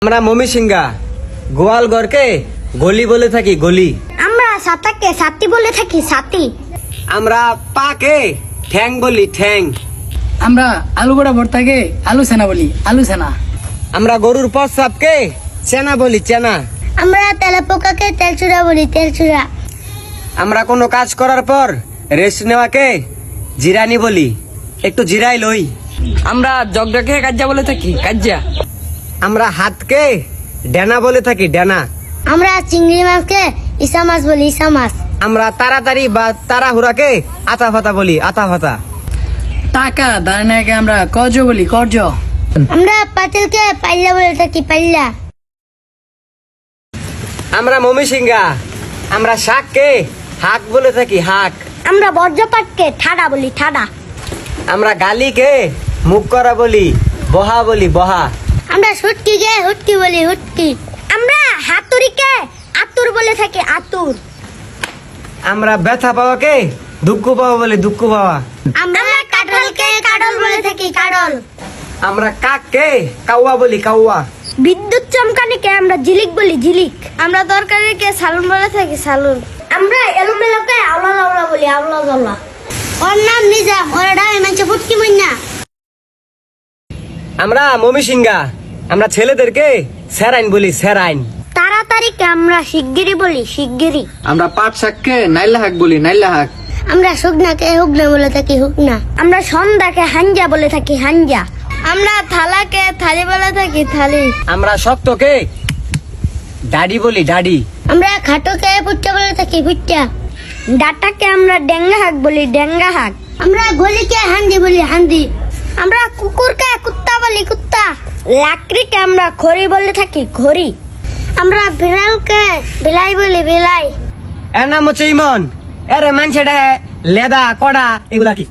আমরা মমিসিংহা গোয়াল ঘরকে গলি বলে থাকি গলি। আমরা সাতাকে সাতি বলে থাকি সাতি। আমরা পাকে ঠ্যাং বলি ঠ্যাং। আমরা আলু বড়া ভর্তাকে আলু সেনা বলি আলু সেনা। আমরা গরুর প্রস্রাবকে চেনা বলি চেনা। আমরা তেলে পোকাকে তেলচুরা বলি তেলচুরা। আমরা কোনো কাজ করার পর রেস্ট নেওয়াকে জিরানি বলি, একটু জিরাই লই। আমরা জগডাকে কাজ্জা বলে থাকি কাজ্জা। আমরা হাতকে ডেনা বলে থাকি ডেনা। আমরা চিংড়ি মাছকে ইসা মাছ বলি ইসা মাছ। আমরা তাড়াতাড়ি বা তাড়াহুড়াকে আতা ফাতা বলি আতা ফাতা। টাকা দাঁড়াকে আমরা কজ বলি কর্জ। আমরা পাতিলকে পাল্লা বলে থাকি পাল্লা। আমরা মমিসিংহা আমরা শাককে হাক বলে থাকি হাক। আমরা বর্জ্যপাতকে ঠাডা বলি ঠাডা। আমরা গালিকে মুখ করা বলি বহা বলি বহা। আমরা হুটকিকে হুটকি বলি হুটকি। আমরা হাতুড়িকে আতুর বলে থাকি আতুর। আমরা ব্যথা পাওয়াকে দুঃখ পাওয়া বলি দুঃখ পাওয়া। আমরা কাঁঠালকে কাঁঠাল বলে থাকি কাঁঠাল। আমরা কাককে কাউয়া বলি কাউয়া। বিদ্যুৎ চমকানিকে আমরা ঝিলিক বলি ঝিলিক। আমরা তরকারিকে সালুন বলে থাকি সালুন। আমরা এলোমেলোকে আওলা লাউলা বলি আওলা লাউলা। ওর নাম নিজাম, ওর ডাই মানছে ফুটকি মইনা। আমরা মমিসিংহা আমরা ছেলেদেরকে সেরাইন বলি সেরাইন। তাড়াতাড়িকে আমরা শিগগিরি বলি শিগগিরি। আমরা পাট শাককে নাইলা হাক বলি নাইলা হাক। আমরা শুকনাকে হুকনা বলে থাকি হুকনা। আমরা সন্ধ্যাকে হাঞ্জা বলে থাকি হাঞ্জা। আমরা থালাকে থালি বলে থাকি থালি। আমরা শক্তকে ডাডি বলি ডাডি। আমরা খাটোকে ফুটটা বলে থাকি ফুটটা। ডাটাকে আমরা ডেঙ্গা হাক বলি ডেঙ্গা হাক। আমরা গলিকে হান্দি বলি হান্দি। আমরা কুকুরকে কুত্তা বলি কুত্তা। লাকড়িকে আমরা খড়ি বলে থাকি খড়ি। আমরা বিড়ালকে বিলাই বলি বিলাই। এর নাম হচ্ছে ইমন। এর মানছে লেদা কড়া এগুলা কি